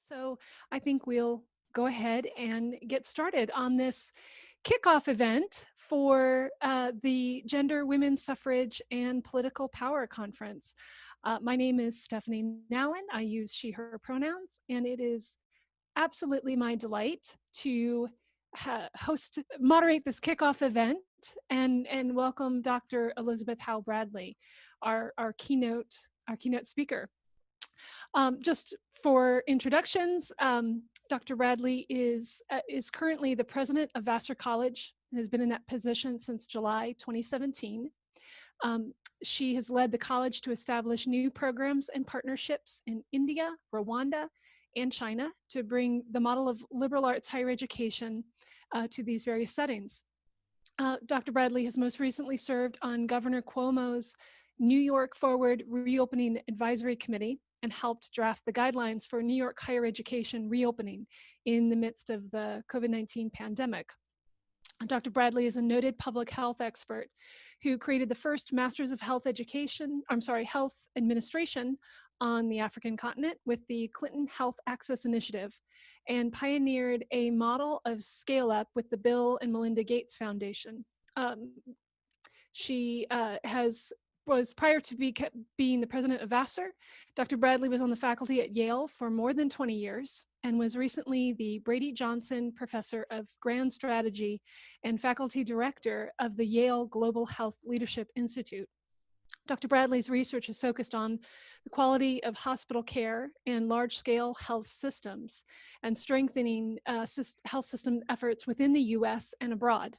So I think we'll go ahead and get started on this kickoff event for the Gender, Women's Suffrage, and Political Power Conference. My name is Stephanie Nowen. I use she, her pronouns, and it is absolutely my delight to moderate this kickoff event and welcome Dr. Elizabeth Howe Bradley, our keynote speaker. Just for introductions, Dr. Bradley is currently the president of Vassar College, has been in that position since July 2017. She has led the college to establish new programs and partnerships in India, Rwanda, and China to bring the model of liberal arts higher education to these various settings. Dr. Bradley has most recently served on Governor Cuomo's New York Forward Reopening Advisory Committee and helped draft the guidelines for New York higher education reopening in the midst of the COVID-19 pandemic. Dr. Bradley is a noted public health expert who created the first Masters of Health Administration on the African continent with the Clinton Health Access Initiative and pioneered a model of scale up with the Bill and Melinda Gates Foundation. She was prior to being the president of Vassar, Dr. Bradley was on the faculty at Yale for more than 20 years and was recently the Brady Johnson Professor of Grand Strategy and faculty director of the Yale Global Health Leadership Institute. Dr. Bradley's research is focused on the quality of hospital care and large-scale health systems and strengthening health system efforts within the US and abroad.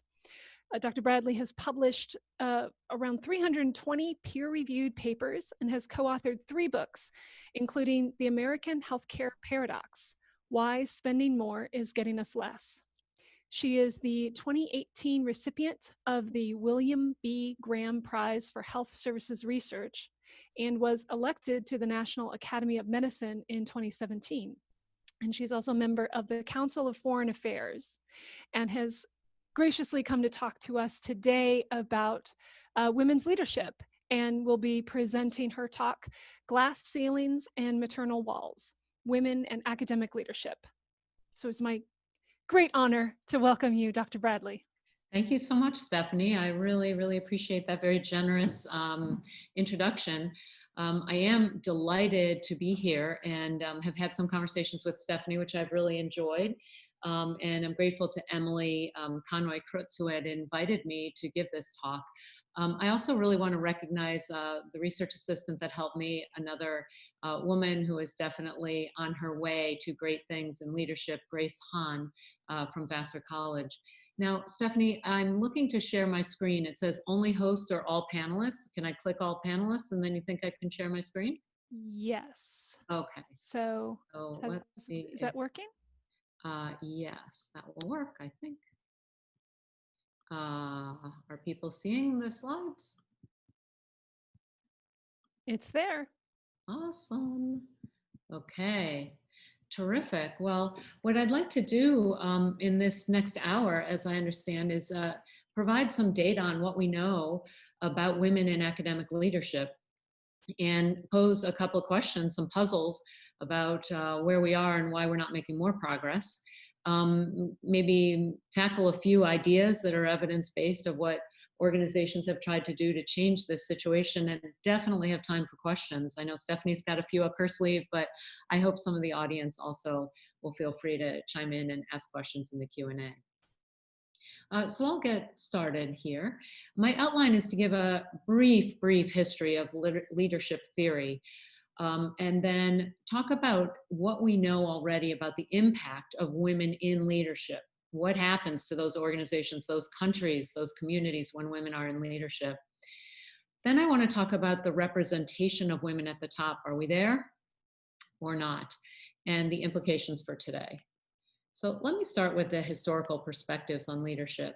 Dr. Bradley has published around 320 peer-reviewed papers and has co-authored 3 books, including The American Healthcare Paradox: Why Spending More is Getting Us Less. She is the 2018 recipient of the William B. Graham Prize for Health Services Research and was elected to the National Academy of Medicine in 2017. And she's also a member of the Council of Foreign Affairs and has graciously come to talk to us today about women's leadership, and will be presenting her talk, Glass Ceilings and Maternal Walls, Women and Academic Leadership. So it's my great honor to welcome you, Dr. Bradley. Thank you so much, Stephanie. I really, really appreciate that very generous introduction. I am delighted to be here and have had some conversations with Stephanie, which I've really enjoyed. And I'm grateful to Emily Conroy-Krutz, who had invited me to give this talk. I also really want to recognize the research assistant that helped me, another woman who is definitely on her way to great things in leadership, Grace Hahn from Vassar College. Now, Stephanie, I'm looking to share my screen. It says only host or all panelists. Can I click all panelists and then you think I can share my screen? Yes. Okay. So let's see. Is that working? Yes, that will work, I think. Are people seeing the slides? It's there. Awesome. Okay. Terrific. Well, what I'd like to do in this next hour, as I understand, is provide some data on what we know about women in academic leadership and pose a couple of questions, some puzzles about where we are and why we're not making more progress. Maybe tackle a few ideas that are evidence-based of what organizations have tried to do to change this situation, and definitely have time for questions. I know Stephanie's got a few up her sleeve, but I hope some of the audience also will feel free to chime in and ask questions in the Q&A. So I'll get started here. My outline is to give a brief history of leadership theory. And then talk about what we know already about the impact of women in leadership. What happens to those organizations, those countries, those communities when women are in leadership? Then I want to talk about the representation of women at the top. Are we there or not? And the implications for today. So let me start with the historical perspectives on leadership.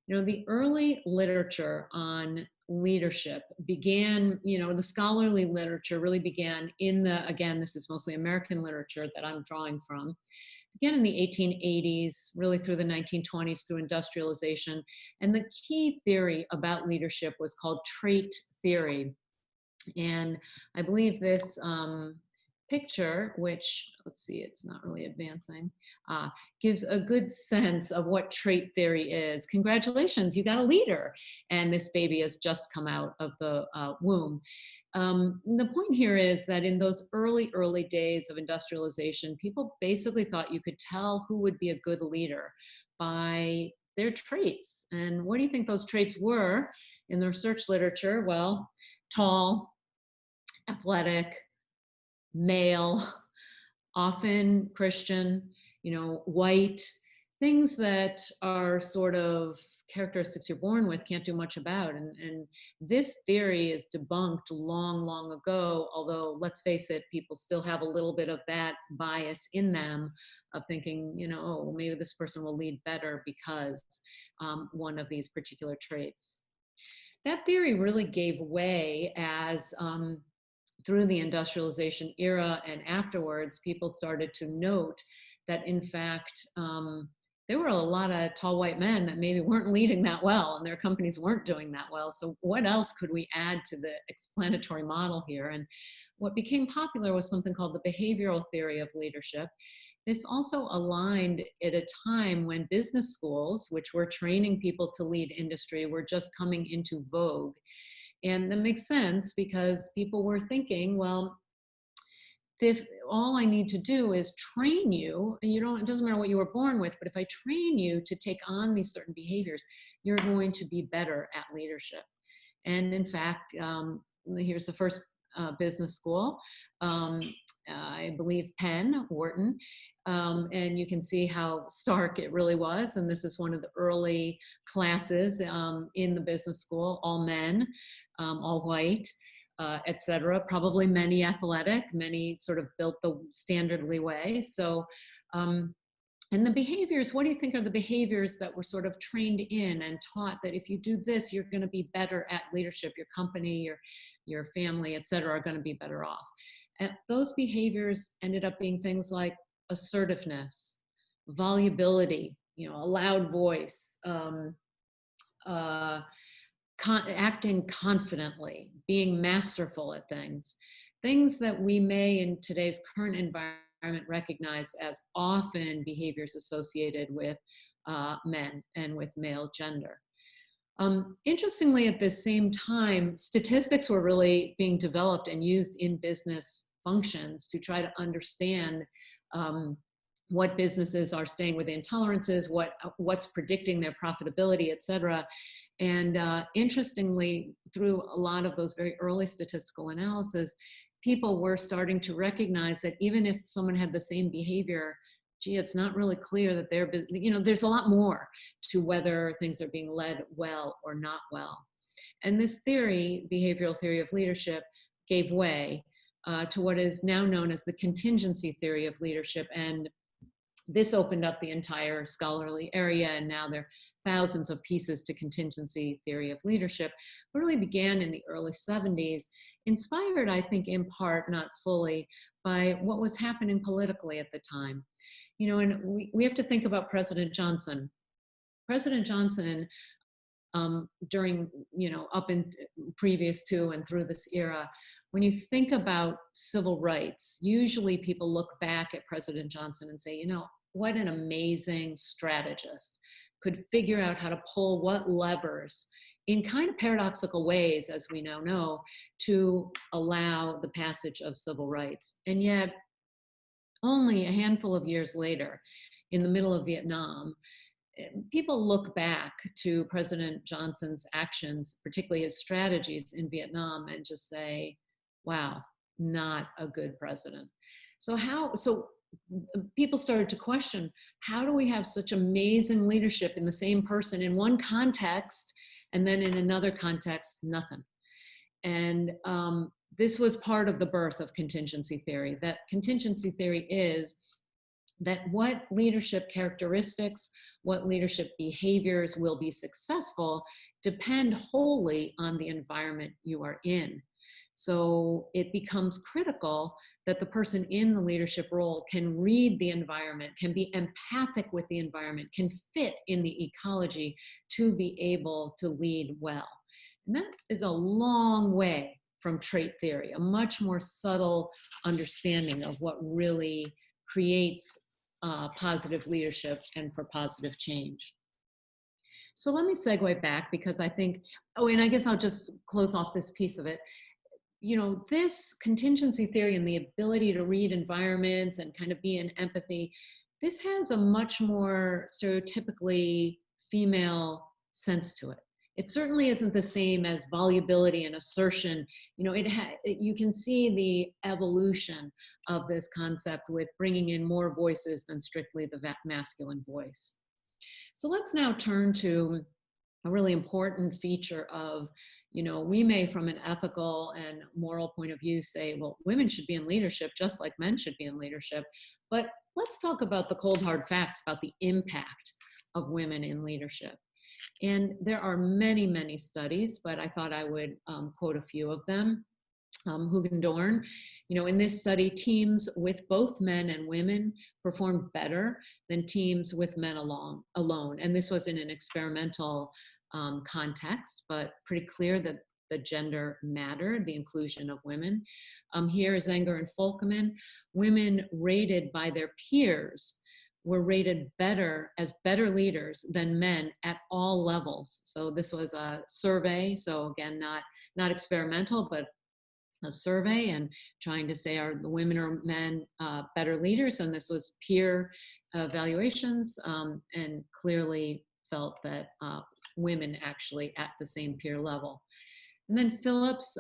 You know, the early literature on leadership began, the scholarly literature really began again, this is mostly American literature that I'm drawing from, began in the 1880s, really through the 1920s, through industrialization. And the key theory about leadership was called trait theory. And I believe this picture, which, let's see, it's not really advancing, uh, gives a good sense of what trait theory is. Congratulations, you got a leader. And this baby has just come out of the womb. The point here is that in those early days of industrialization, people basically thought you could tell who would be a good leader by their traits. And what do you think those traits were in the research literature? Well, tall, athletic, male, often Christian, white, things that are sort of characteristics you're born with, can't do much about. And this theory is debunked long ago, although let's face it, people still have a little bit of that bias in them of thinking, oh, maybe this person will lead better because one of these particular traits. That theory really gave way as through the industrialization era and afterwards, people started to note that, in fact, there were a lot of tall white men that maybe weren't leading that well and their companies weren't doing that well. So what else could we add to the explanatory model here? And what became popular was something called the behavioral theory of leadership. This also aligned at a time when business schools, which were training people to lead industry, were just coming into vogue. And that makes sense because people were thinking, well, if all I need to do is train you, and it doesn't matter what you were born with, but if I train you to take on these certain behaviors, you're going to be better at leadership. And in fact, here's the first business school, I believe Penn, Wharton, and you can see how stark it really was. And this is one of the early classes in the business school, all men, all white, etc. Probably many athletic, many sort of built the standardly way. So, and the behaviors, what do you think are the behaviors that were sort of trained in and taught that if you do this, you're going to be better at leadership, your company, your family, et cetera, are going to be better off? And those behaviors ended up being things like assertiveness, volubility, a loud voice, acting confidently, being masterful at things that we may in today's current environment recognize as often behaviors associated with men and with male gender. Interestingly, at the same time, statistics were really being developed and used in business functions to try to understand what businesses are staying within tolerances, what's predicting their profitability, et cetera. And interestingly, through a lot of those very early statistical analysis, people were starting to recognize that even if someone had the same behavior, gee, it's not really clear that there's a lot more to whether things are being led well or not well. And this theory, behavioral theory of leadership, gave way to what is now known as the contingency theory of leadership. And this opened up the entire scholarly area, and now there are thousands of pieces to contingency theory of leadership. It really began in the early 70s, inspired, I think, in part, not fully, by what was happening politically at the time. And we have to think about President Johnson. President Johnson, during, up in previous to and through this era, when you think about civil rights, usually people look back at President Johnson and say, what an amazing strategist, could figure out how to pull what levers in kind of paradoxical ways, as we now know, to allow the passage of civil rights. And yet, only a handful of years later, in the middle of Vietnam, people look back to President Johnson's actions, particularly his strategies in Vietnam, and just say, wow, not a good president. So people started to question, how do we have such amazing leadership in the same person in one context, and then in another context, nothing? And this was part of the birth of contingency theory. That contingency theory is that what leadership characteristics, what leadership behaviors will be successful depend wholly on the environment you are in. So it becomes critical that the person in the leadership role can read the environment, can be empathic with the environment, can fit in the ecology to be able to lead well. And that is a long way from trait theory, a much more subtle understanding of what really creates positive leadership and for positive change. So let me segue back because I think, oh, and I guess I'll just close off this piece of it. You know, this contingency theory and the ability to read environments and kind of be in empathy, this has a much more stereotypically female sense to it. It certainly isn't the same as volubility and assertion. You know, you can see the evolution of this concept with bringing in more voices than strictly the masculine voice. So let's now turn to a really important feature of, you know, we may from an ethical and moral point of view say, well, women should be in leadership just like men should be in leadership. But let's talk about the cold hard facts about the impact of women in leadership. And there are many, many studies, but I thought I would quote a few of them. Hugendorn, you know, in this study, teams with both men and women performed better than teams with men alone. And this was in an experimental context, but pretty clear that the gender mattered, the inclusion of women. Here is Zenger and Folkman. Women rated by their peers were rated better as better leaders than men at all levels. So this was a survey. So again, not experimental, but a survey and trying to say, are the women or men better leaders? And this was peer evaluations and clearly felt that women actually at the same peer level. And then Phillips,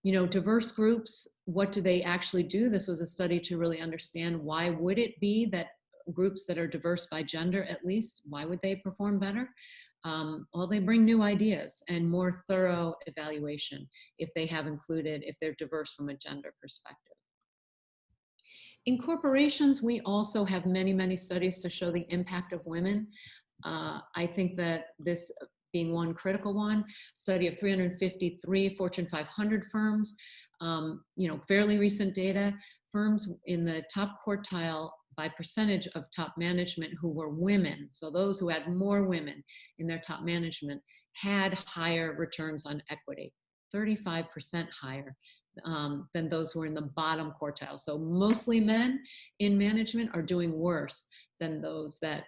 you know, diverse groups, what do they actually do? This was a study to really understand why would it be that groups that are diverse by gender, at least, why would they perform better? Well, they bring new ideas and more thorough evaluation if they're diverse from a gender perspective. In corporations, we also have many, many studies to show the impact of women. I think that this being one critical one, study of 353 Fortune 500 firms, you know, fairly recent data, firms in the top quartile by percentage of top management who were women, so those who had more women in their top management, had higher returns on equity, 35% higher than those who were in the bottom quartile. So mostly men in management are doing worse than those that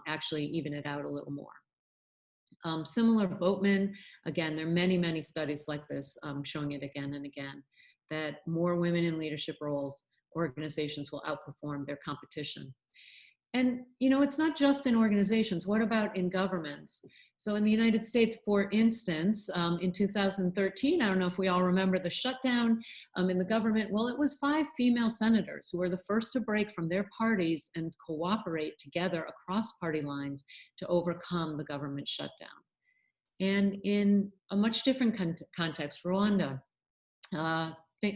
actually even it out a little more. Similar Boatman, again, there are many, many studies like this showing it again and again, that more women in leadership roles, organizations will outperform their competition. And, you know, it's not just in organizations. What about in governments? So in the United States, for instance, in 2013, I don't know if we all remember the shutdown in the government. Well, it was 5 female senators who were the first to break from their parties and cooperate together across party lines to overcome the government shutdown. And in a much different context, Rwanda,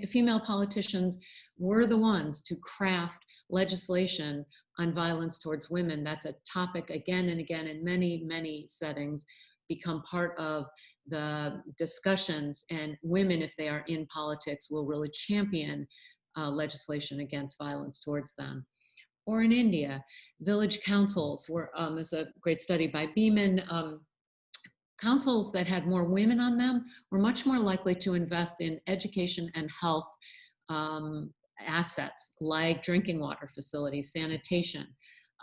female politicians were the ones to craft legislation on violence towards women. That's a topic again and again in many, many settings, become part of the discussions, and women, if they are in politics, will really champion legislation against violence towards them. Or in India, village councils were, there's a great study by Beeman, councils that had more women on them were much more likely to invest in education and health assets like drinking water facilities, sanitation,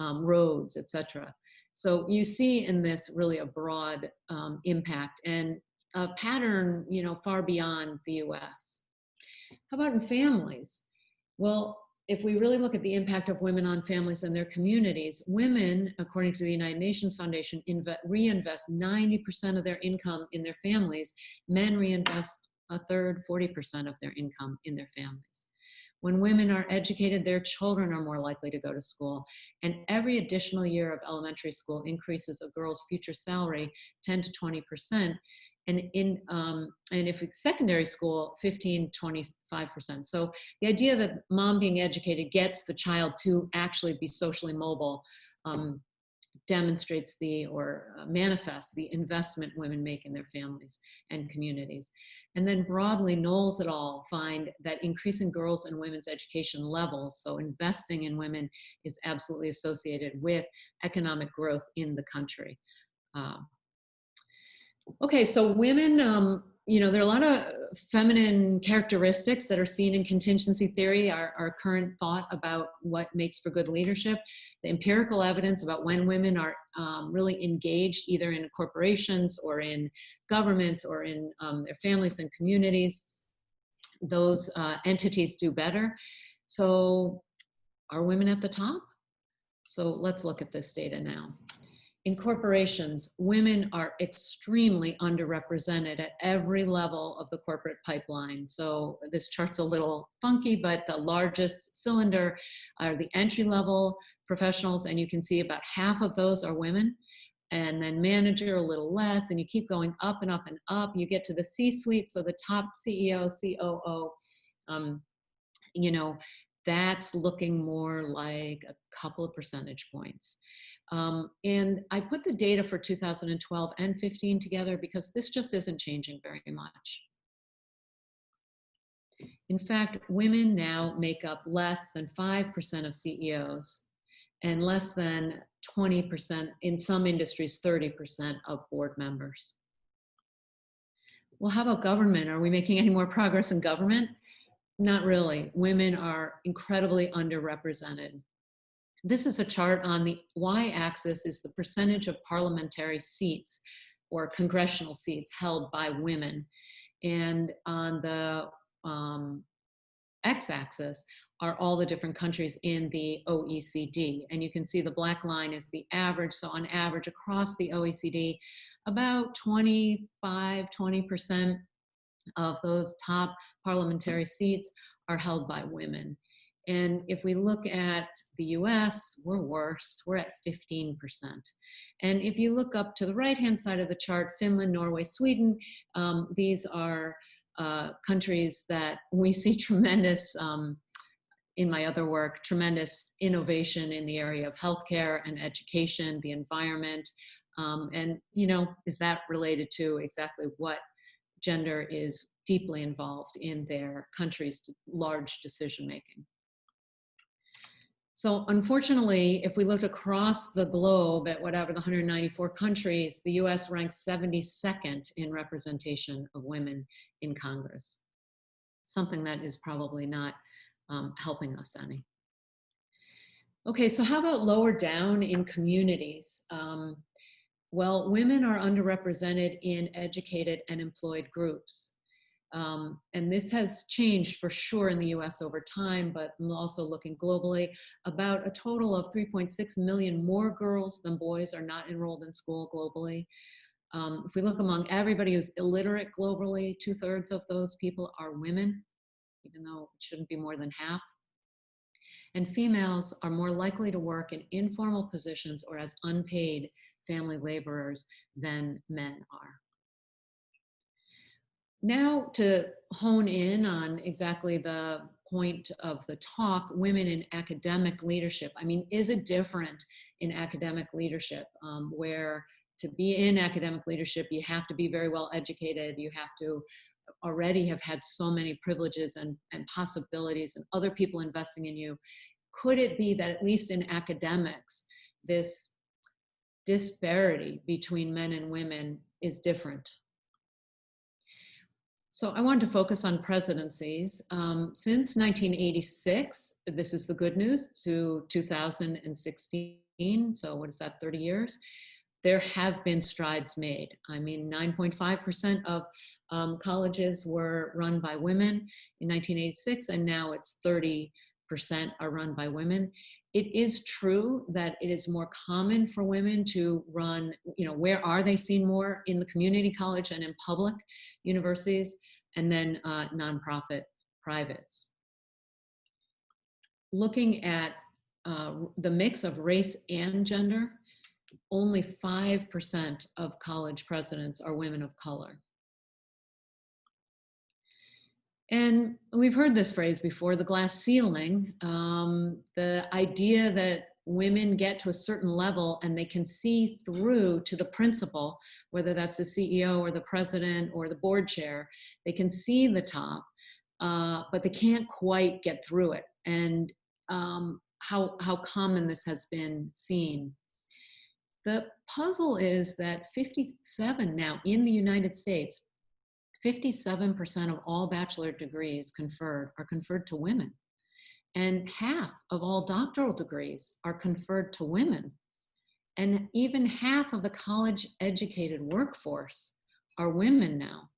roads, etc. So you see in this really a broad impact and a pattern, you know, far beyond the US. How about in families? Well, if we really look at the impact of women on families and their communities, women, according to the United Nations Foundation, reinvest 90% of their income in their families. Men reinvest a third, 40% of their income in their families. When women are educated, their children are more likely to go to school. And every additional year of elementary school increases a girl's future salary 10 to 20%. And if it's secondary school, 15, 25%. So the idea that mom being educated gets the child to actually be socially mobile demonstrates or manifests the investment women make in their families and communities. And then broadly, Knowles et al. Find that increasing girls' and women's education levels, so investing in women, is absolutely associated with economic growth in the country. Okay, so women there are a lot of feminine characteristics that are seen in contingency theory, our current thought about what makes for good leadership, the empirical evidence about when women are really engaged either in corporations or in governments or in their families and communities. Those entities do better. So are women at the top? So let's look at this data now. In corporations, women are extremely underrepresented at every level of the corporate pipeline. So this chart's a little funky, but the largest cylinder are the entry-level professionals, and you can see about half of those are women. And then manager, a little less, and you keep going up and up and up. You get to the C-suite, so the top CEO, COO, that's looking more like a couple of percentage points. And I put the data for 2012 and 15 together because this just isn't changing very much. In fact, women now make up less than 5% of CEOs and less than 20%, in some industries, 30% of board members. Well, how about government? Are we making any more progress in government? Not really. Women are incredibly underrepresented. This is a chart on the y-axis is the percentage of parliamentary seats or congressional seats held by women. And on the x-axis are all the different countries in the OECD. And you can see the black line is the average. So on average across the OECD, about 20% of those top parliamentary seats are held by women. And if we look at the US, we're worse, we're at 15%. And if you look up to the right-hand side of the chart, Finland, Norway, Sweden, these are countries that we see tremendous, in my other work, tremendous innovation in the area of healthcare and education, the environment. And, is that related to exactly what gender is deeply involved in their country's large decision-making? So unfortunately, if we look across the globe at whatever the 194 countries, the US ranks 72nd in representation of women in Congress. Something that is probably not helping us any. Okay, so how about lower down in communities? Well, women are underrepresented in educated and employed groups. And this has changed for sure in the US over time, but I'm also looking globally. About a total of 3.6 million more girls than boys are not enrolled in school globally. If we look among everybody who's illiterate globally, 2/3 of those people are women, even though it shouldn't be more than half. And females are more likely to work in informal positions or as unpaid family laborers than men are. Now to hone in on exactly the point of the talk, women in academic leadership. I mean, is it different in academic leadership where to be in academic leadership, you have to be very well educated, you have to already have had so many privileges and possibilities and other people investing in you? Could it be that at least in academics, this disparity between men and women is different? So I wanted to focus on presidencies. Since 1986, this is the good news, to 2016, so what is that, 30 years? There have been strides made. I mean, 9.5% of colleges were run by women in 1986, and now it's 30% are run by women. It is true that it is more common for women to run, where are they seen more? In the community college and in public universities, and then nonprofit privates. Looking at the mix of race and gender, only 5% of college presidents are women of color. And we've heard this phrase before, the glass ceiling, the idea that women get to a certain level and they can see through to the principal, whether that's the CEO or the president or the board chair, they can see the top, but they can't quite get through it. And how common this has been seen. The puzzle is that 57 now in the United States, 57% of all bachelor degrees conferred are conferred to women. And half of all doctoral degrees are conferred to women. And even half of the college-educated workforce are women now.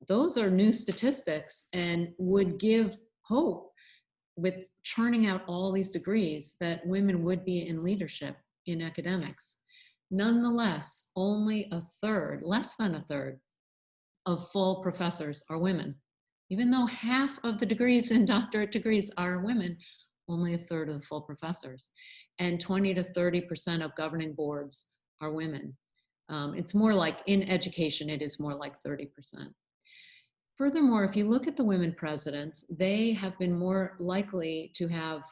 Those are new statistics and would give hope with churning out all these degrees that women would be in leadership in academics. Nonetheless, only a third, less than a third, of full professors are women. Even though half of the degrees in doctorate degrees are women, only a third of the full professors. And 20 to 30% of governing boards are women. It's more like, in education, it is more like 30%. Furthermore, if you look at the women presidents, they have been more likely to have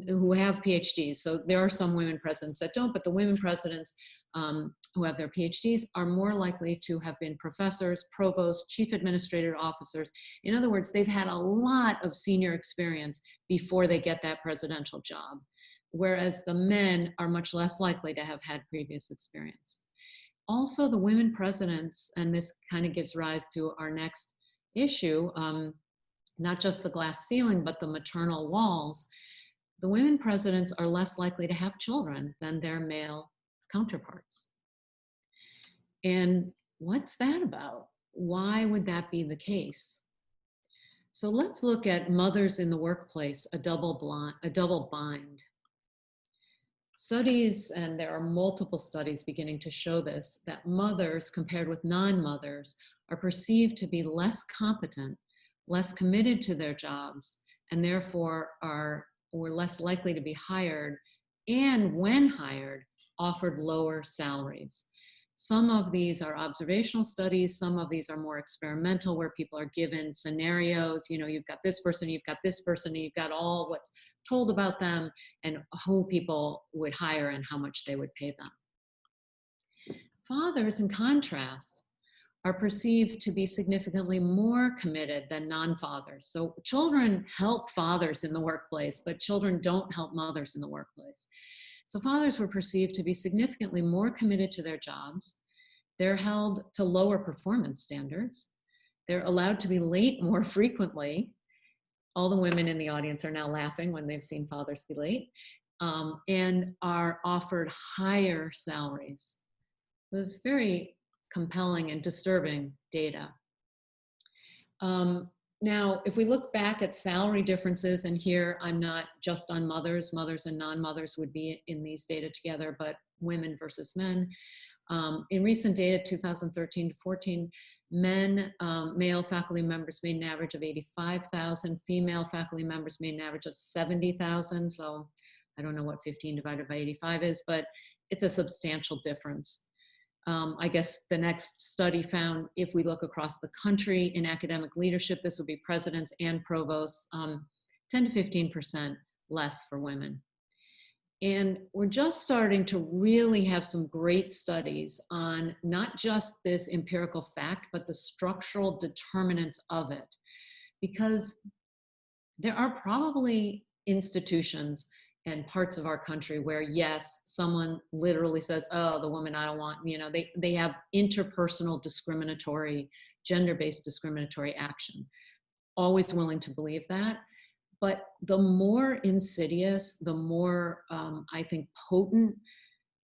who have PhDs. So there are some women presidents that don't, but the women presidents who have their PhDs are more likely to have been professors, provosts, chief administrative officers. In other words, they've had a lot of senior experience before they get that presidential job, whereas the men are much less likely to have had previous experience. Also, the women presidents, and this kind of gives rise to our next issue, not just the glass ceiling, but the maternal walls. The women presidents are less likely to have children than their male counterparts. And what's that about? Why would that be the case? So let's look at mothers in the workplace, a double bind. Studies, and there are multiple studies beginning to show this, that mothers compared with non-mothers are perceived to be less competent, less committed to their jobs, and therefore were less likely to be hired, and when hired, offered lower salaries. Some of these are observational studies, some of these are more experimental, where people are given scenarios, you've got this person, you've got this person, and you've got all what's told about them and who people would hire and how much they would pay them. Fathers, in contrast, are perceived to be significantly more committed than non-fathers. So children help fathers in the workplace, but children don't help mothers in the workplace. So fathers were perceived to be significantly more committed to their jobs. They're held to lower performance standards. They're allowed to be late more frequently. All the women in the audience are now laughing when they've seen fathers be late, and are offered higher salaries. It was very compelling and disturbing data. Now, if we look back at salary differences, and here I'm not just on mothers and non-mothers would be in these data together, but women versus men. In recent data, 2013 to 14, male faculty members made an average of 85,000, female faculty members made an average of 70,000. So I don't know what 15 divided by 85 is, but it's a substantial difference. I guess the next study found, if we look across the country in academic leadership, this would be presidents and provosts, 10 to 15% less for women. And we're just starting to really have some great studies on not just this empirical fact, but the structural determinants of it. Because there are probably institutions and parts of our country where, yes, someone literally says, oh, the woman I don't want, they have interpersonal discriminatory, gender-based discriminatory action. Always willing to believe that. But the more insidious, the more, I think, potent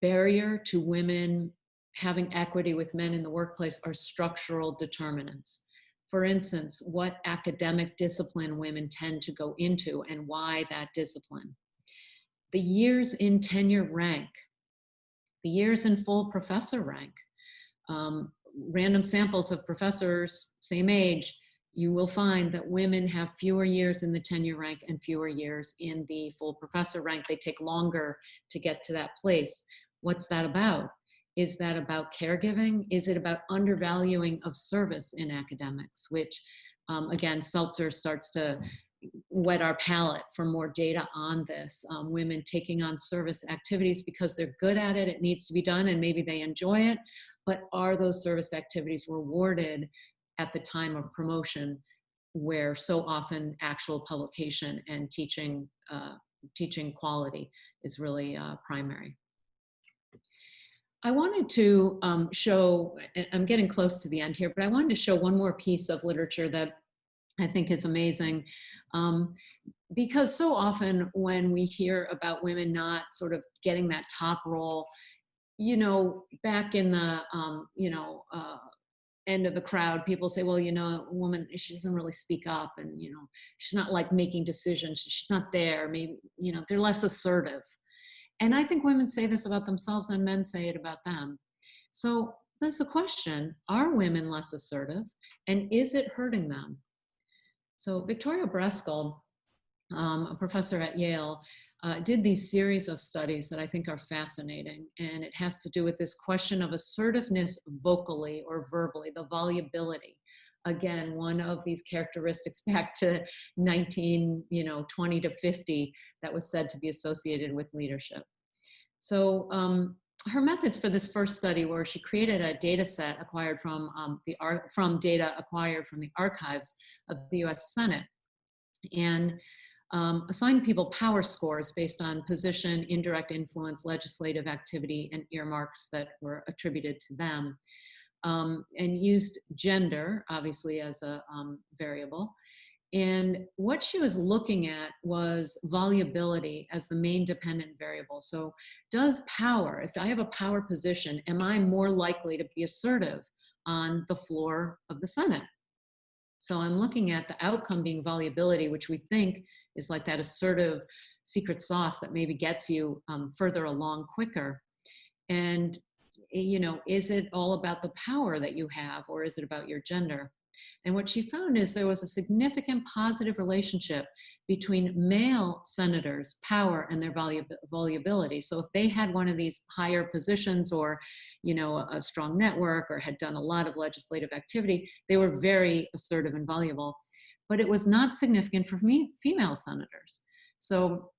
barrier to women having equity with men in the workplace are structural determinants. For instance, what academic discipline women tend to go into and why that discipline. The years in tenure rank, the years in full professor rank, random samples of professors, same age, you will find that women have fewer years in the tenure rank and fewer years in the full professor rank. They take longer to get to that place. What's that about? Is that about caregiving? Is it about undervaluing of service in academics, which again, Seltzer starts to whet our palate for more data on this. Women taking on service activities because they're good at it, it needs to be done, and maybe they enjoy it, but are those service activities rewarded at the time of promotion, where so often actual publication and teaching quality is really primary. I wanted to show, I'm getting close to the end here, but I wanted to show one more piece of literature that I think is amazing. Um, because so often when we hear about women not sort of getting that top role, back in the, end of the crowd, people say, well, a woman, she doesn't really speak up, and, she's not like making decisions. She's not there. Maybe, they're less assertive. And I think women say this about themselves and men say it about them. So that's the question: are women less assertive, and is it hurting them? So Victoria Breskel, a professor at Yale, did these series of studies that I think are fascinating. And it has to do with this question of assertiveness vocally or verbally, the volubility. Again, one of these characteristics back to 20 to 50 that was said to be associated with leadership. So her methods for this first study were she created a data set acquired from data acquired from the archives of the US Senate, and assigned people power scores based on position, indirect influence, legislative activity, and earmarks that were attributed to them, and used gender, obviously, as a variable. And what she was looking at was volubility as the main dependent variable. So does power, if I have a power position, am I more likely to be assertive on the floor of the Senate? So I'm looking at the outcome being volubility, which we think is like that assertive secret sauce that maybe gets you further along quicker. And, is it all about the power that you have, or is it about your gender? And what she found is there was a significant positive relationship between male senators' power and their volubility. So if they had one of these higher positions, or, a strong network, or had done a lot of legislative activity, they were very assertive and voluble. But it was not significant for female senators. So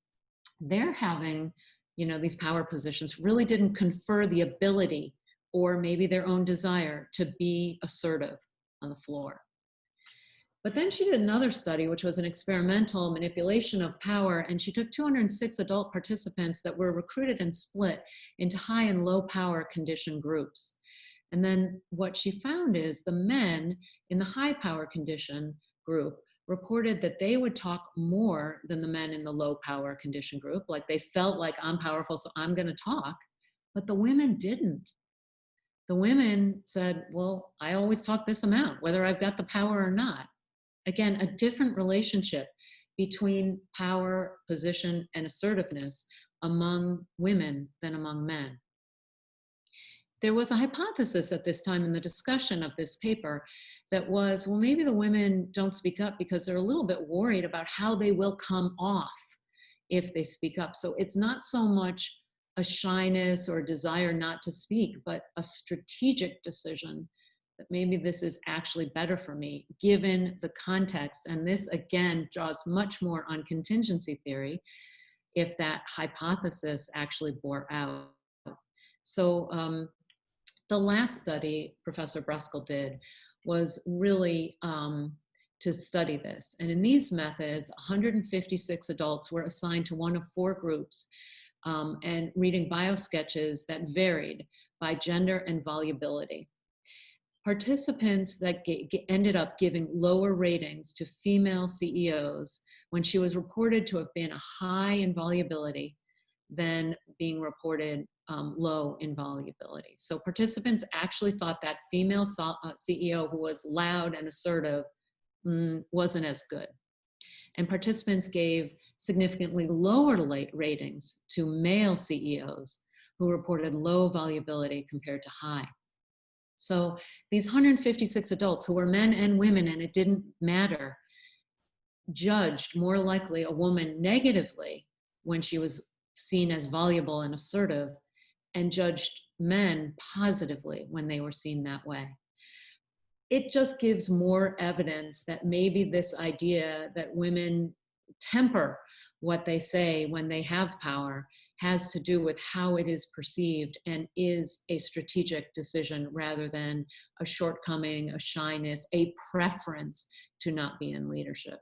they're having, these power positions really didn't confer the ability, or maybe their own desire, to be assertive on the floor. But then she did another study, which was an experimental manipulation of power, and she took 206 adult participants that were recruited and split into high and low power condition groups. And then what she found is the men in the high power condition group reported that they would talk more than the men in the low power condition group. Like, they felt like, I'm powerful, so I'm going to talk. But the women didn't. The women said, well, I always talk this amount, whether I've got the power or not. Again, a different relationship between power, position, and assertiveness among women than among men. There was a hypothesis at this time in the discussion of this paper that was, well, maybe the women don't speak up because they're a little bit worried about how they will come off if they speak up. So it's not so much a shyness or desire not to speak, but a strategic decision that maybe this is actually better for me given the context. And this, again, draws much more on contingency theory if that hypothesis actually bore out. So the last study Professor Breskel did was really to study this. And in these methods, 156 adults were assigned to one of four groups, and reading biosketches that varied by gender and volubility. Participants that ended up giving lower ratings to female CEOs when she was reported to have been a high in volubility than being reported low in volubility. So participants actually thought that female CEO who was loud and assertive wasn't as good. And participants gave significantly lower ratings to male CEOs who reported low volubility compared to high. So these 156 adults, who were men and women, and it didn't matter, judged more likely a woman negatively when she was seen as voluble and assertive, and judged men positively when they were seen that way. It just gives more evidence that maybe this idea that women temper what they say when they have power has to do with how it is perceived, and is a strategic decision rather than a shortcoming, a shyness, a preference to not be in leadership.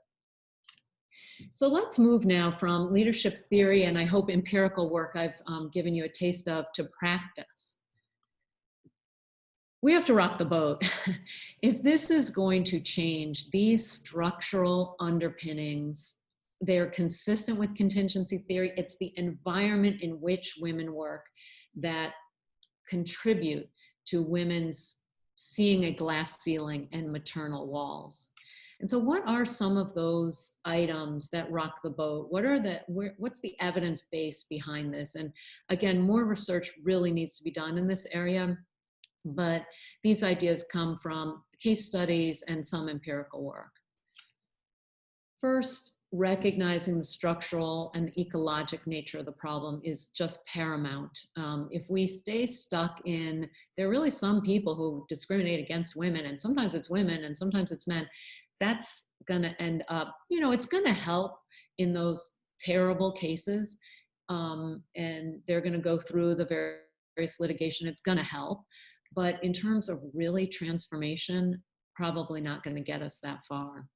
So let's move now from leadership theory, and I hope empirical work I've given you a taste of, to practice. We have to rock the boat. If this is going to change, these structural underpinnings, they're consistent with contingency theory. It's the environment in which women work that contribute to women's seeing a glass ceiling and maternal walls. And so what are some of those items that rock the boat? What's the evidence base behind this? And again, more research really needs to be done in this area, but these ideas come from case studies and some empirical work. First, recognizing the structural and the ecologic nature of the problem is just paramount. If we stay stuck in, there are really some people who discriminate against women, and sometimes it's women and sometimes it's men, that's gonna end up, it's gonna help in those terrible cases, and they're gonna go through the various litigation, it's gonna help. But in terms of really transformation, probably not gonna get us that far.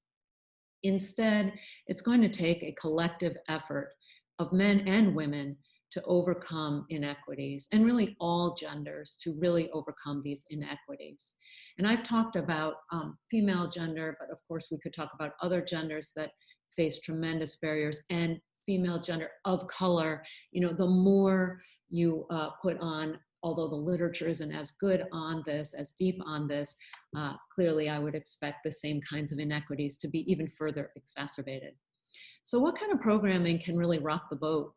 Instead, it's going to take a collective effort of men and women to overcome inequities, and really all genders to really overcome these inequities. And I've talked about female gender, but of course we could talk about other genders that face tremendous barriers, and female gender of color. The more you put on, although the literature isn't as good on this, as deep on this, clearly I would expect the same kinds of inequities to be even further exacerbated. So what kind of programming can really rock the boat?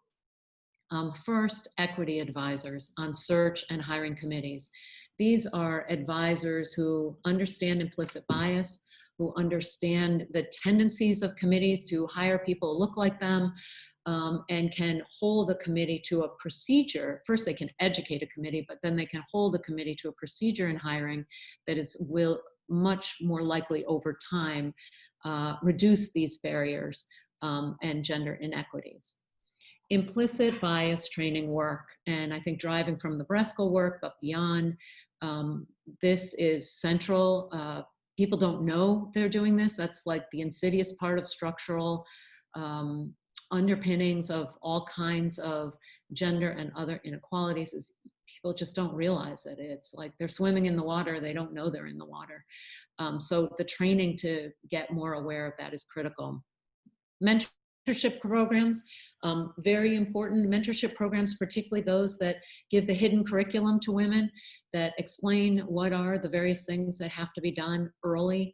First, equity advisors on search and hiring committees. These are advisors who understand implicit bias, who understand the tendencies of committees to hire people who look like them, and can hold a committee to a procedure. First, they can educate a committee, but then they can hold a committee to a procedure in hiring that will much more likely over time reduce these barriers and gender inequities. Implicit bias training work, and I think driving from the Breskel work, but beyond, this is central. People don't know they're doing this. That's like the insidious part of structural underpinnings of all kinds of gender and other inequalities, is people just don't realize it. It's like they're swimming in the water, they don't know they're in the water. So the training to get more aware of that is critical. Mentorship programs, very important. Mentorship programs, particularly those that give the hidden curriculum to women, that explain what are the various things that have to be done early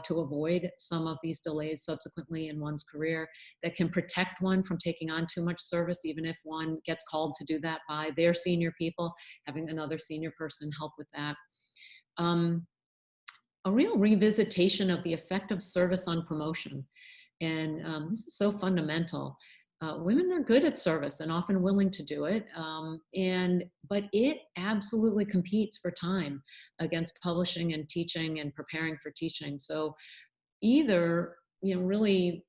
to avoid some of these delays subsequently in one's career, that can protect one from taking on too much service, even if one gets called to do that by their senior people, having another senior person help with that. A real revisitation of the effect of service on promotion. And this is so fundamental. Women are good at service and often willing to do it, but it absolutely competes for time against publishing and teaching and preparing for teaching. So either really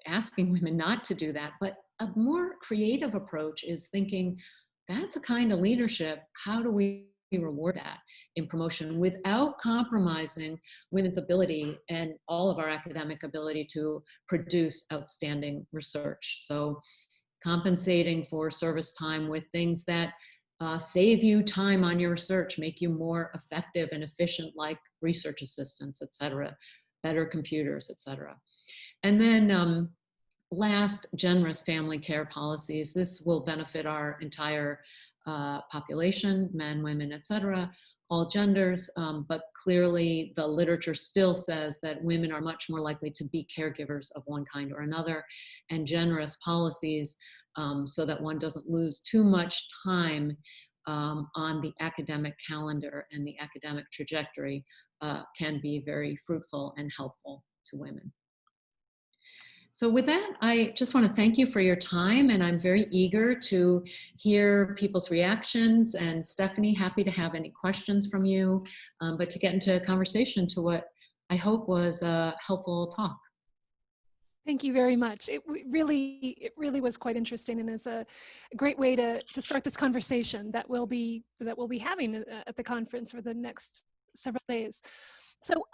asking women not to do that, but a more creative approach is thinking, that's a kind of leadership. How do we reward that in promotion without compromising women's ability and all of our academic ability to produce outstanding research? So compensating for service time with things that save you time on your research, make you more effective and efficient, like research assistants, et cetera, better computers, et cetera. And then last, generous family care policies. This will benefit our entire population, men, women, et cetera, all genders, but clearly the literature still says that women are much more likely to be caregivers of one kind or another, and generous policies so that one doesn't lose too much time on the academic calendar and the academic trajectory can be very fruitful and helpful to women. So with that, I just want to thank you for your time, and I'm very eager to hear people's reactions. And Stephanie, happy to have any questions from you, but to get into a conversation to what I hope was a helpful talk. Thank you very much. It really was quite interesting, and is a great way to start this conversation that we'll be having at the conference for the next several days. So,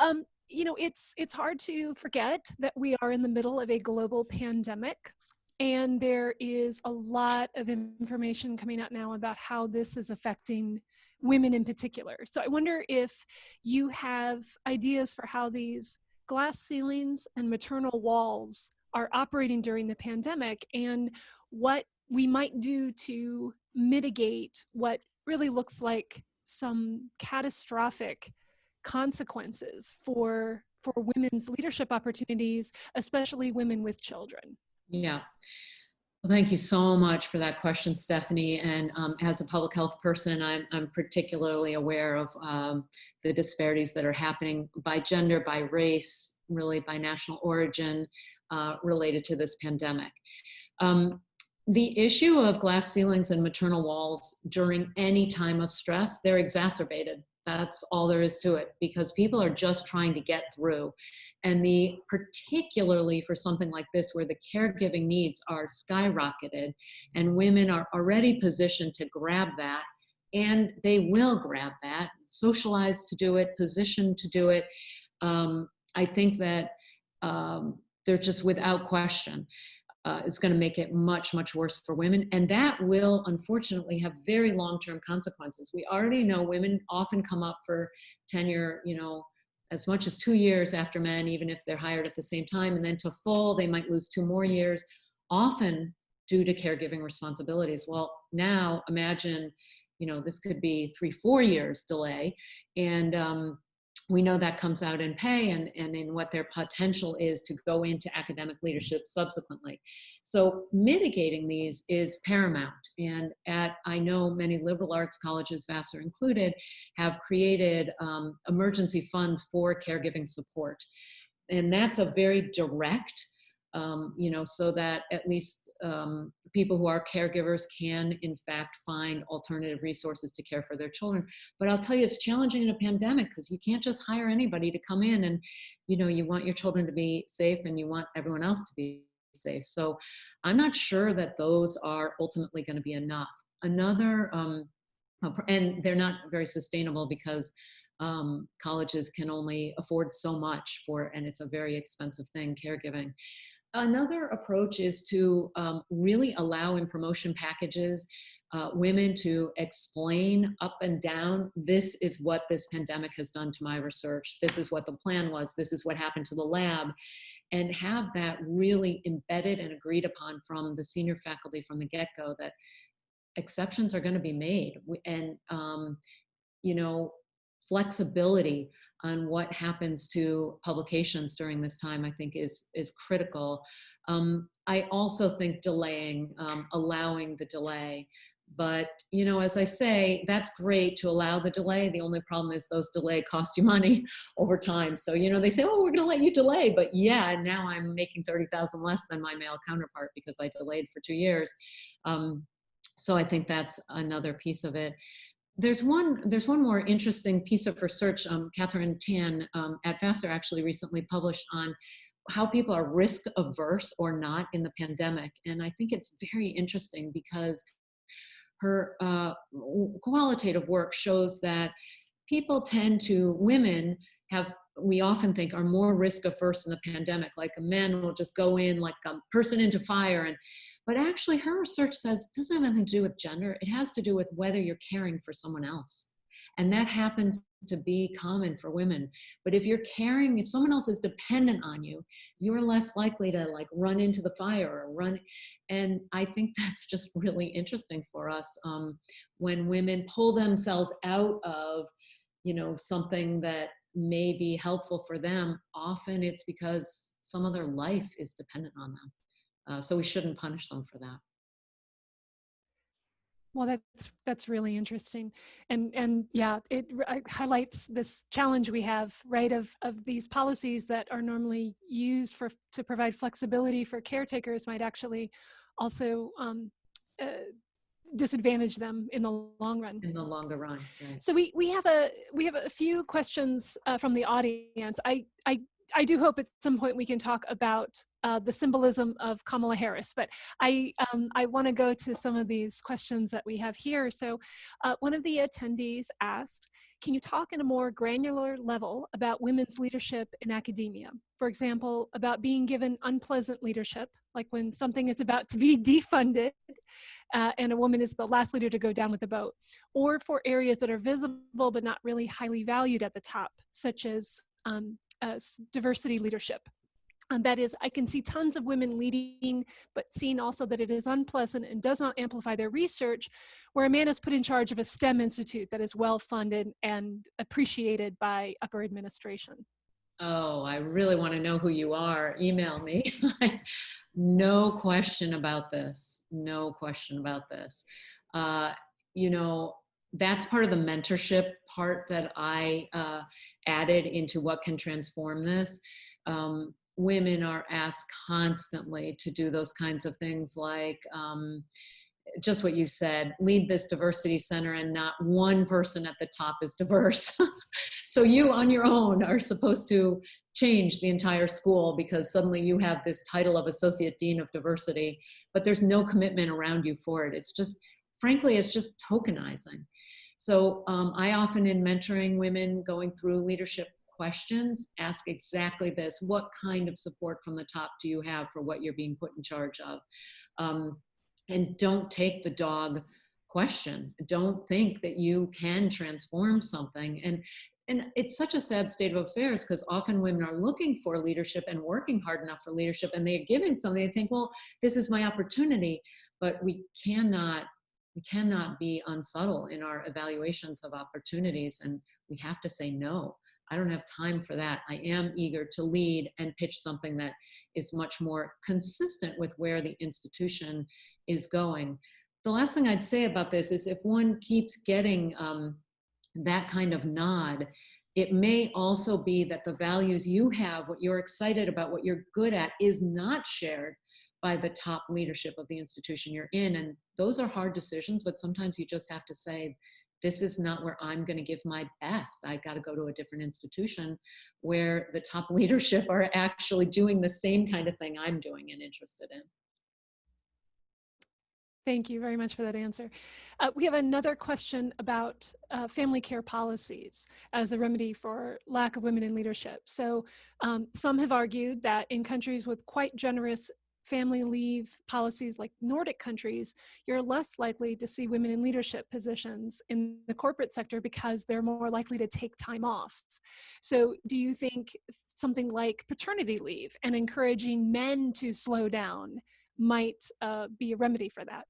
it's hard to forget that we are in the middle of a global pandemic, And there is a lot of information coming out now about how this is affecting women in particular. So I wonder if you have ideas for how these glass ceilings and maternal walls are operating during the pandemic, and what we might do to mitigate what really looks like some catastrophic consequences for women's leadership opportunities, especially women with children. Yeah. Well, thank you so much for that question, Stephanie. And as a public health person, I'm particularly aware of the disparities that are happening by gender, by race, really by national origin related to this pandemic. The issue of glass ceilings and maternal walls during any time of stress, they're exacerbated. That's all there is to it, because people are just trying to get through. And particularly for something like this, where the caregiving needs are skyrocketed and women are already positioned to grab that, and they will grab that, socialized to do it, positioned to do it. I think that they're just, without question, it's going to make it much, much worse for women. And that will unfortunately have very long-term consequences. We already know women often come up for tenure, as much as 2 years after men, even if they're hired at the same time, and then to full, they might lose 2 more years, often due to caregiving responsibilities. Well, now imagine, this could be 3-4 years delay. And we know that comes out in pay and in what their potential is to go into academic leadership subsequently. So mitigating these is paramount. And I know many liberal arts colleges, Vassar included, have created emergency funds for caregiving support. And that's a very direct, so that at least people who are caregivers can, in fact, find alternative resources to care for their children. But I'll tell you, it's challenging in a pandemic, because you can't just hire anybody to come in and, you want your children to be safe and you want everyone else to be safe. So I'm not sure that those are ultimately going to be enough. Another, and they're not very sustainable, because colleges can only afford so much and it's a very expensive thing, caregiving. Another approach is to really allow in promotion packages women to explain up and down, this is what this pandemic has done to my research, this is what the plan was, this is what happened to the lab, and have that really embedded and agreed upon from the senior faculty from the get-go, that exceptions are going to be made. And flexibility on what happens to publications during this time, I think is critical. I also think delaying, allowing the delay. But, as I say, that's great to allow the delay. The only problem is those delay cost you money over time. So, they say, oh, we're going to let you delay. But yeah, now I'm making $30,000 less than my male counterpart because I delayed for 2 years. So I think that's another piece of it. There's one more interesting piece of research Catherine Tan at Vassar actually recently published on how people are risk averse or not in the pandemic. And I think it's very interesting, because her qualitative work shows that women we often think are more risk averse in the pandemic. Like a man will just go in like a person into fire. But actually her research says it doesn't have anything to do with gender. It has to do with whether you're caring for someone else. And that happens to be common for women. But if if someone else is dependent on you, you're less likely to run into the fire or run. And I think that's just really interesting for us. When women pull themselves out of, something that may be helpful for them, often it's because some of their life is dependent on them. So we shouldn't punish them for that. Well, that's really interesting, and yeah, it highlights this challenge we have, right, of these policies that are normally used to provide flexibility for caretakers might actually also disadvantage them in the long run. In the longer run, right. So we have a few questions from the audience. I I do hope at some point we can talk about the symbolism of Kamala Harris, but I want to go to some of these questions that we have here. So one of the attendees asked, can you talk in a more granular level about women's leadership in academia? For example, about being given unpleasant leadership, like when something is about to be defunded and a woman is the last leader to go down with the boat, or for areas that are visible but not really highly valued at the top, such as diversity leadership. That is, I can see tons of women leading, but seeing also that it is unpleasant and does not amplify their research, where a man is put in charge of a STEM institute that is well-funded and appreciated by upper administration. Oh, I really want to know who you are. Email me. No question about this. No question about this. You know, that's part of the mentorship part that I added into what can transform this. Women are asked constantly to do those kinds of things, like just what you said, lead this diversity center, and not one person at the top is diverse. So you on your own are supposed to change the entire school because suddenly you have this title of Associate Dean of Diversity, but there's no commitment around you for it. It's just, frankly, it's just tokenizing. So I often, in mentoring women going through leadership questions, ask exactly this: what kind of support from the top do you have for what you're being put in charge of? And don't take the dog question. Don't think that you can transform something. And it's such a sad state of affairs, because often women are looking for leadership and working hard enough for leadership, and they're given something, they think, well, this is my opportunity. But we cannot be unsubtle in our evaluations of opportunities, and we have to say no. I don't have time for that. I am eager to lead and pitch something that is much more consistent with where the institution is going. The last thing I'd say about this is, if one keeps getting that kind of nod, it may also be that the values you have, what you're excited about, what you're good at, is not shared by the top leadership of the institution you're in. And those are hard decisions, but sometimes you just have to say, this is not where I'm going to give my best. I got to go to a different institution where the top leadership are actually doing the same kind of thing I'm doing and interested in. Thank you very much for that answer. We have another question about family care policies as a remedy for lack of women in leadership. So some have argued that in countries with quite generous family leave policies like Nordic countries, you're less likely to see women in leadership positions in the corporate sector because they're more likely to take time off. So do you think something like paternity leave and encouraging men to slow down might be a remedy for that?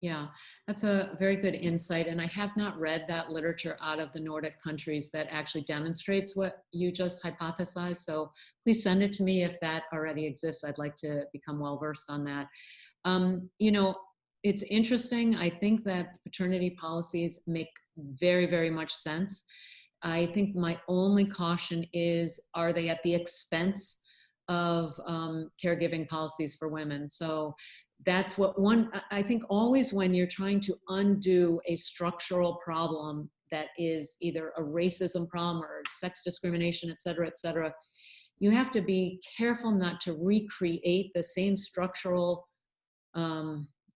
Yeah, that's a very good insight. And I have not read that literature out of the Nordic countries that actually demonstrates what you just hypothesized. So please send it to me if that already exists. I'd like to become well versed on that. You know, it's interesting. I think that paternity policies make very, very much sense. I think my only caution is, are they at the expense of caregiving policies for women? So that's what I think always when you're trying to undo a structural problem that is either a racism problem or sex discrimination, et cetera, you have to be careful not to recreate the same structural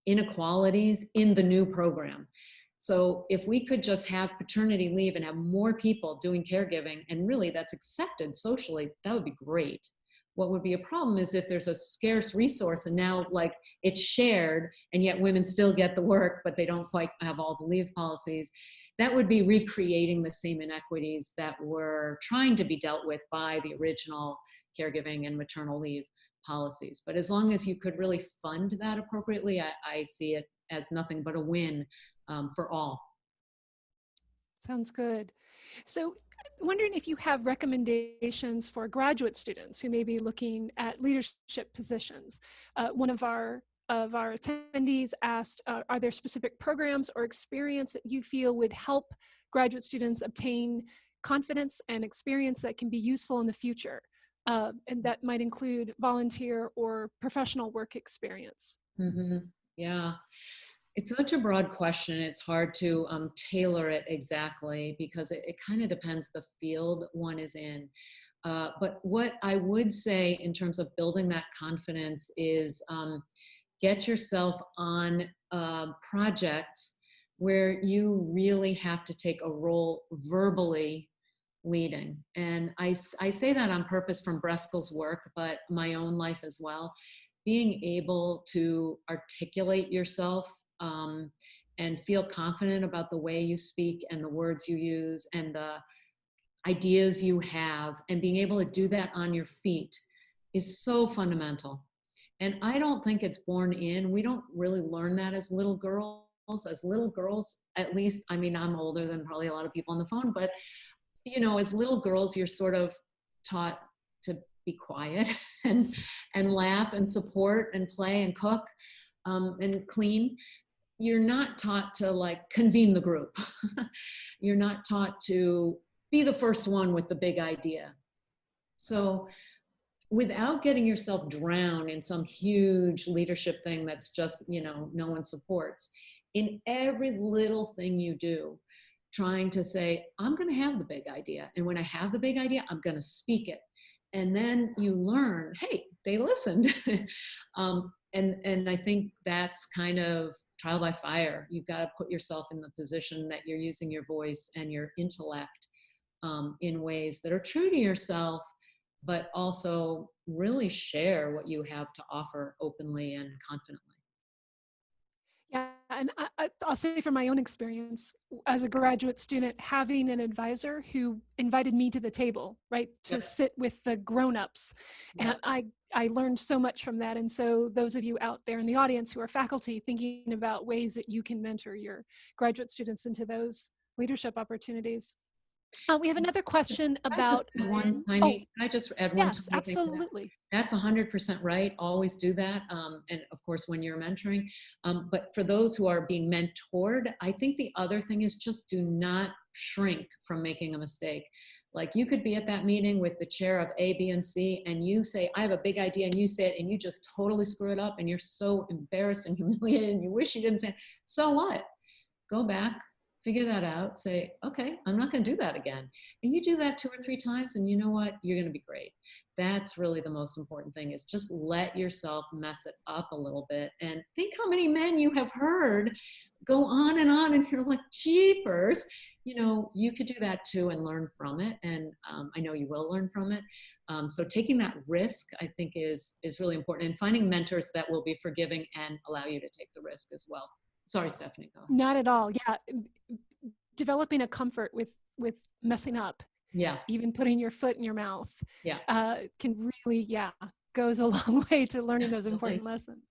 inequalities in the new program. So if we could just have paternity leave and have more people doing caregiving, and really that's accepted socially, that would be great. What would be a problem is if there's a scarce resource and now like it's shared and yet women still get the work, but they don't quite have all the leave policies. That would be recreating the same inequities that were trying to be dealt with by the original caregiving and maternal leave policies. But as long as you could really fund that appropriately, I see it as nothing but a win for all. Sounds good. So wondering if you have recommendations for graduate students who may be looking at leadership positions. One of our attendees asked, are there specific programs or experience that you feel would help graduate students obtain confidence and experience that can be useful in the future? And that might include volunteer or professional work experience. Mm-hmm. Yeah. It's such a broad question. It's hard to tailor it exactly because it kind of depends the field one is in. But what I would say in terms of building that confidence is get yourself on projects where you really have to take a role verbally leading. And I say that on purpose from Breskel's work, but my own life as well. Being able to articulate yourself and feel confident about the way you speak and the words you use and the ideas you have, and being able to do that on your feet is so fundamental. And I don't think it's born in. We don't really learn that as little girls. As little girls, at least, I mean, I'm older than probably a lot of people on the phone, but you know, as little girls, you're sort of taught to be quiet and laugh and support and play and cook and clean. You're not taught to like convene the group. You're not taught to be the first one with the big idea. So without getting yourself drowned in some huge leadership thing that's just, you know, no one supports, in every little thing you do, trying to say, I'm going to have the big idea. And when I have the big idea, I'm going to speak it. And then you learn, hey, they listened. And I think that's kind of trial by fire. You've got to put yourself in the position that you're using your voice and your intellect in ways that are true to yourself, but also really share what you have to offer openly and confidently. Yeah, and I'll say from my own experience as a graduate student, having an advisor who invited me to the table, right, to Yep. sit with the grown-ups. Yep. And I learned so much from that. And so those of you out there in the audience who are faculty thinking about ways that you can mentor your graduate students into those leadership opportunities. We have another question about, Can I just add one yes, tiny thing to that? absolutely. That's 100% right. Always do that. And of course, when you're mentoring. But for those who are being mentored, I think the other thing is just do not shrink from making a mistake. Like you could be at that meeting with the chair of A, B, and C, and you say, I have a big idea, and you say it, and you just totally screw it up, and you're so embarrassed and humiliated, and you wish you didn't say it. So what? Go back, figure that out, say, okay, I'm not going to do that again. And you do that 2 or 3 times, and you know what? You're going to be great. That's really the most important thing, is just let yourself mess it up a little bit. And think how many men you have heard go on, and you're like, jeepers. You know, you could do that too and learn from it. And I know you will learn from it. So taking that risk, I think, is really important. And finding mentors that will be forgiving and allow you to take the risk as well. Sorry, Stephanie, go ahead. Not at all. Yeah. Developing a comfort with messing up. Yeah. Even putting your foot in your mouth. Yeah. Can really, goes a long way to learning those important lessons.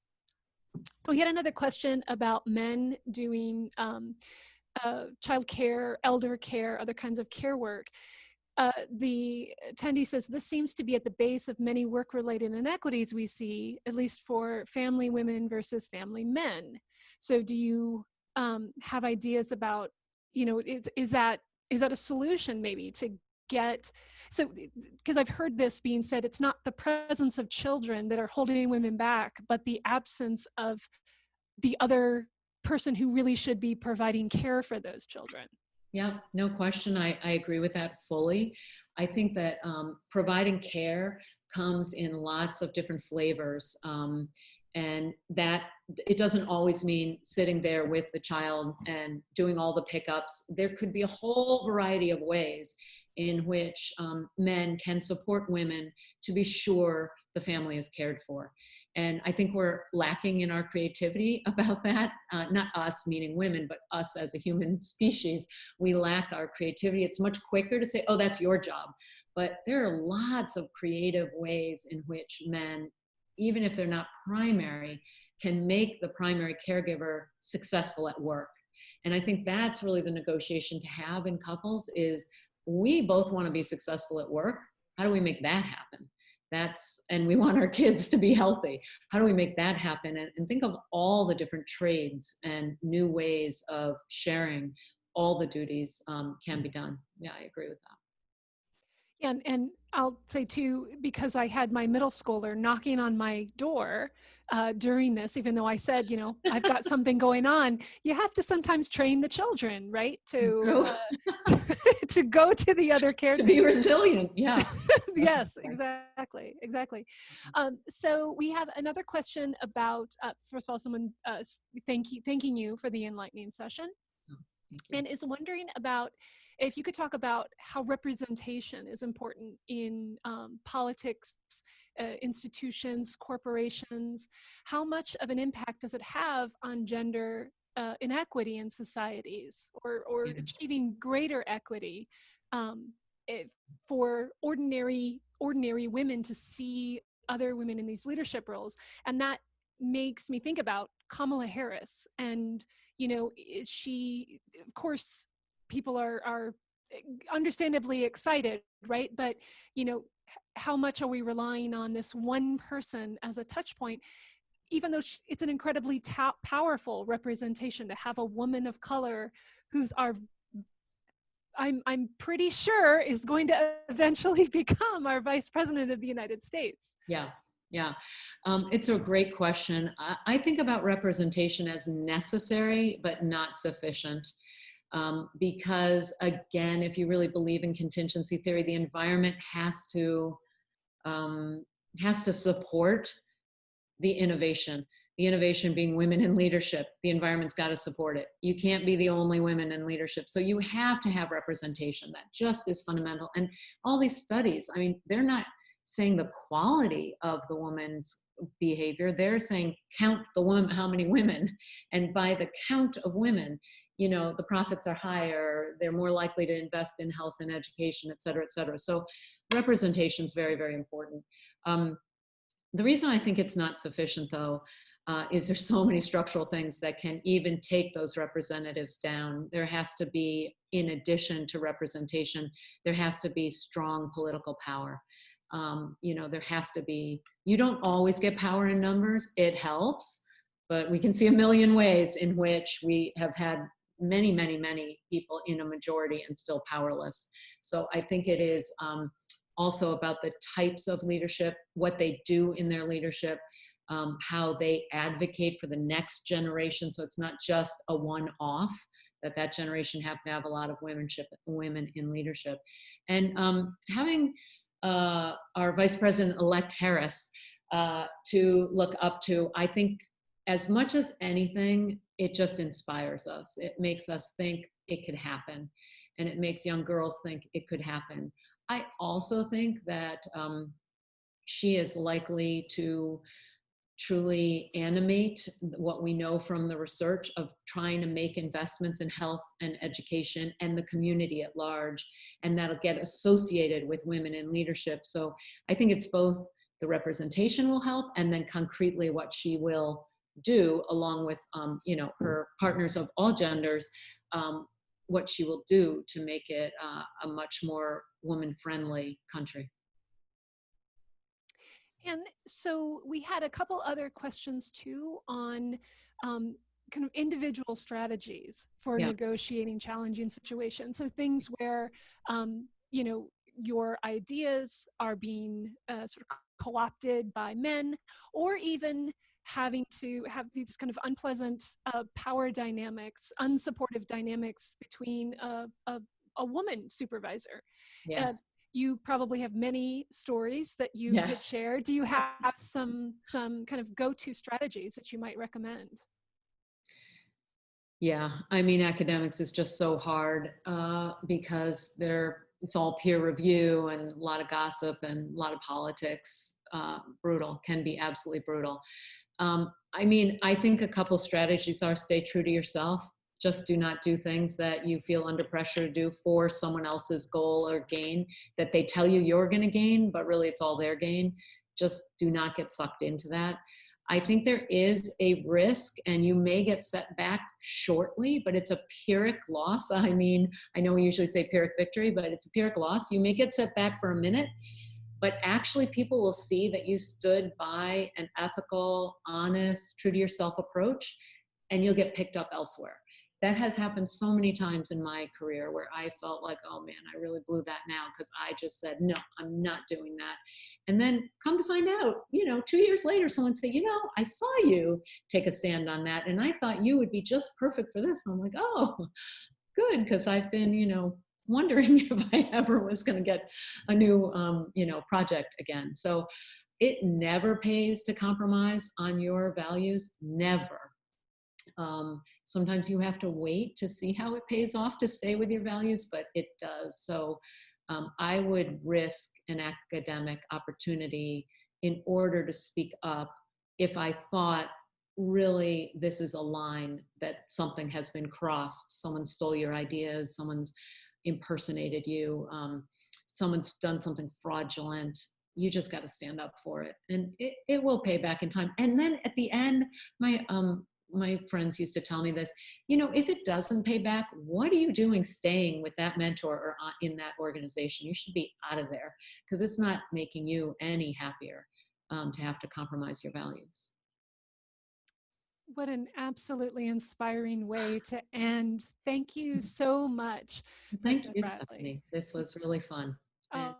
We had another question about men doing child care, elder care, other kinds of care work. The attendee says, this seems to be at the base of many work-related inequities we see, at least for family women versus family men. So do you have ideas about, you know, is that a solution maybe to get, so, because I've heard this being said, it's not the presence of children that are holding women back, but the absence of the other person who really should be providing care for those children. Yeah, no question. I agree with that fully. I think that providing care comes in lots of different flavors. And that it doesn't always mean sitting there with the child and doing all the pickups. There could be a whole variety of ways in which men can support women to be sure the family is cared for. And I think we're lacking in our creativity about that. Not us, meaning women, but us as a human species. We lack our creativity. It's much quicker to say, oh, that's your job. But there are lots of creative ways in which men, even if they're not primary, can make the primary caregiver successful at work. And I think that's really the negotiation to have in couples is we both want to be successful at work. How do we make that happen? And we want our kids to be healthy. How do we make that happen? And think of all the different trades and new ways of sharing all the duties can be done. Yeah, I agree with that. And I'll say too, because I had my middle schooler knocking on my door during this, even though I said, I've got something going on, you have to sometimes train the children, right? To True. to go to the other To be caretakers. resilient. Yeah. Yes, Definitely. exactly. So we have another question about, first of all, someone thanking you for the enlightening session, Oh, thank you. and is wondering about if you could talk about how representation is important in politics, institutions, corporations. How much of an impact does it have on gender inequity in societies, or Yeah. achieving greater equity, um, if, for ordinary women to see other women in these leadership roles? And that makes me think about Kamala Harris. And she, of course, people are understandably excited, right? But how much are we relying on this one person as a touch point, even though it's an incredibly powerful representation to have a woman of color who's I'm pretty sure is going to eventually become our vice president of the United States. Yeah. Yeah. It's a great question. I think about representation as necessary, but not sufficient. Because again, if you really believe in contingency theory, the environment um, has to support the innovation. The innovation being women in leadership. The environment's got to support it. You can't be the only women in leadership. So you have to have representation. That just is fundamental. And all these studies, I mean, they're not saying the quality of the woman's behavior. They're saying count the women, how many women. And by the count of women, the profits are higher. They're more likely to invest in health and education, et cetera, et cetera. So representation is very, very important. The reason I think it's not sufficient, though, is there's so many structural things that can even take those representatives down. There has to be, in addition to representation, there has to be strong political power. There has to be, you don't always get power in numbers. It helps, but we can see a million ways in which we have had many, many, many people in a majority and still powerless. So I think it is also about the types of leadership, what they do in their leadership, how they advocate for the next generation. So it's not just a one-off, that generation have to have a lot of women in leadership. And having our Vice President-elect Harris to look up to, I think as much as anything, it just inspires us. It makes us think it could happen. And it makes young girls think it could happen. I also think that she is likely to truly animate what we know from the research of trying to make investments in health and education and the community at large, and that'll get associated with women in leadership. So I think it's both the representation will help, and then concretely what she will do along with her partners of all genders, what she will do to make it a much more woman-friendly country. And so we had a couple other questions too on kind of individual strategies for Yeah. negotiating challenging situations. So things where, your ideas are being sort of co-opted by men, or even having to have these kind of unpleasant power dynamics, unsupportive dynamics between a woman supervisor. Uh, Yes. you probably have many stories that you could Yes. share. Do you have some kind of go-to strategies that you might recommend? Yeah, I mean, academics is just so hard because it's all peer review and a lot of gossip and a lot of politics. Brutal, can be absolutely brutal. I mean, I think a couple strategies are stay true to yourself. Just do not do things that you feel under pressure to do for someone else's goal or gain that they tell you you're going to gain, but really it's all their gain. Just do not get sucked into that. I think there is a risk, and you may get set back shortly, but it's a Pyrrhic loss. I mean, I know we usually say Pyrrhic victory, but it's a Pyrrhic loss. You may get set back for a minute, but actually people will see that you stood by an ethical, honest, true to yourself approach, and you'll get picked up elsewhere. that has happened so many times in my career where I felt like, oh man, I really blew that now because I just said, no, I'm not doing that. And then come to find out, 2 years later, someone said, I saw you take a stand on that. And I thought you would be just perfect for this. And I'm like, oh, good, because I've been, wondering if I ever was going to get a new, project again. So it never pays to compromise on your values. Never. Sometimes you have to wait to see how it pays off to stay with your values, but it does. So I would risk an academic opportunity in order to speak up if I thought really this is a line that something has been crossed. Someone stole your ideas, someone's impersonated you, someone's done something fraudulent. You just got to stand up for it, and it will pay back in time. And then at the end, my friends used to tell me this, if it doesn't pay back, what are you doing staying with that mentor or in that organization? You should be out of there, because it's not making you any happier to have to compromise your values. What an absolutely inspiring way to end. Thank you so much, Thank President you, Bradley. Stephanie. This was really fun. Oh,